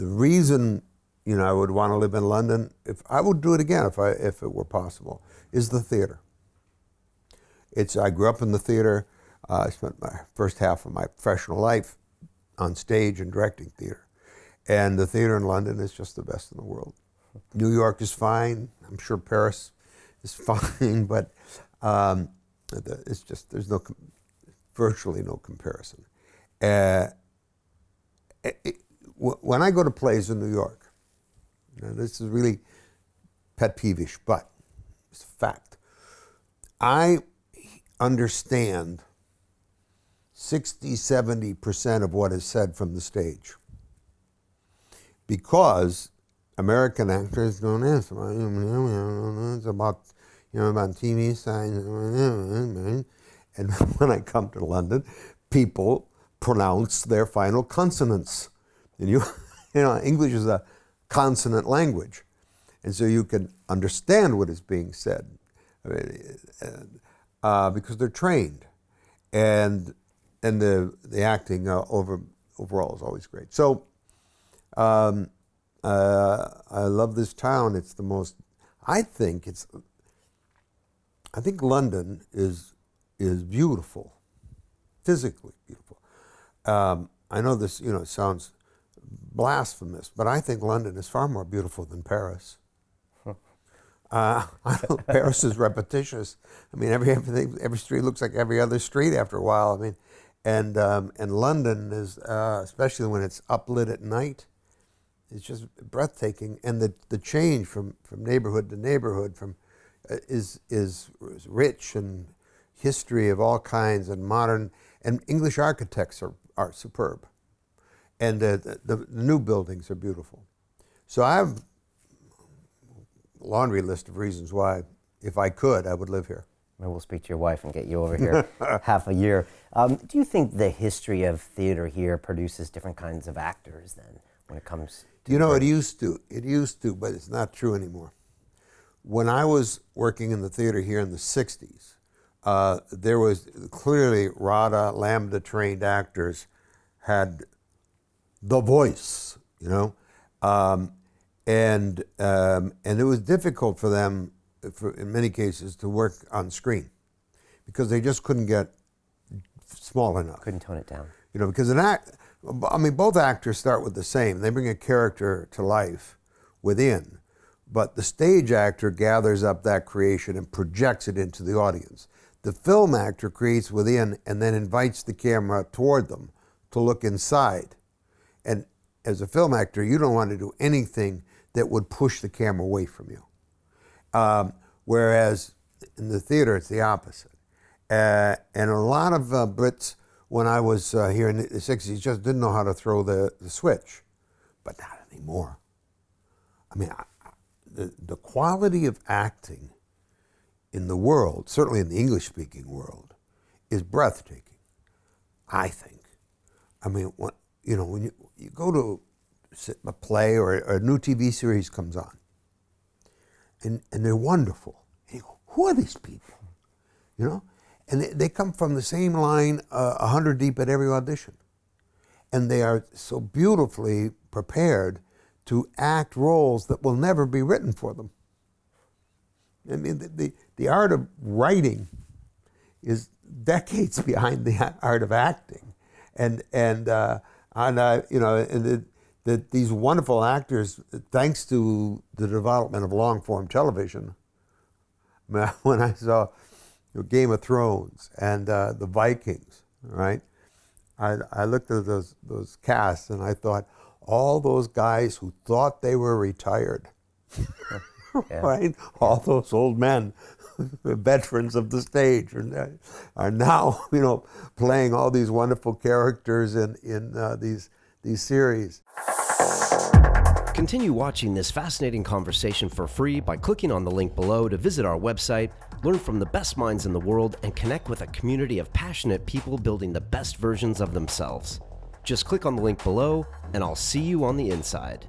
the reason, I would want to live in London, if I would do it again if it were possible, is the theater. I grew up in the theater. I spent my first half of my professional life on stage and directing theater. And the theater in London is just the best in the world. New York is fine. I'm sure Paris is fine, but it's just, there's virtually no comparison. When I go to plays in New York, this is really pet peevish, but it's a fact. I understand 60-70% of what is said from the stage because American actors don't answer. It's about, about TV signs. And when I come to London, people pronounce their final consonants. And English is a consonant language. And so you can understand what is being said because they're trained. And the acting overall is always great. So I love this town. It's the most, I think London is beautiful, physically beautiful. I know this, sounds blasphemous, but I think London is far more beautiful than Paris. Paris is repetitious. I mean, every street looks like every other street after a while. I mean, and London is, especially when it's uplit at night, it's just breathtaking. And the change from neighborhood to neighborhood is rich and history of all kinds and modern, and English architects are superb. And the new buildings are beautiful. So I have a laundry list of reasons why, if I could, I would live here. Maybe we'll speak to your wife and get you over here half a year. Do you think the history of theater here produces different kinds of actors then when it comes to it used to, but it's not true anymore. When I was working in the theater here in the 60s, there was clearly RADA, Lambda trained actors had the voice, and it was difficult for them, in many cases, to work on screen because they just couldn't get small enough. Couldn't tone it down. Because both actors start with the same. They bring a character to life within, but the stage actor gathers up that creation and projects it into the audience. The film actor creates within and then invites the camera toward them to look inside. And as a film actor, you don't want to do anything that would push the camera away from you. Whereas in the theater, it's the opposite. And a lot of Brits, when I was here in the 60s, just didn't know how to throw the switch. But not anymore. I mean, the quality of acting in the world, certainly in the English-speaking world, is breathtaking, I think. I mean, when you go to a play or a new TV series comes on, and they're wonderful, and you go, who are these people? And they come from the same line 100 deep at every audition. And they are so beautifully prepared to act roles that will never be written for them. I mean, the art of writing is decades behind the art of acting, these wonderful actors, thanks to the development of long-form television. When I saw Game of Thrones and the Vikings, right? I looked at those casts and I thought, all those guys who thought they were retired. Yeah. Right? All those old men, veterans of the stage, are now, playing all these wonderful characters in these series. Continue watching this fascinating conversation for free by clicking on the link below to visit our website, learn from the best minds in the world, and connect with a community of passionate people building the best versions of themselves. Just click on the link below, and I'll see you on the inside.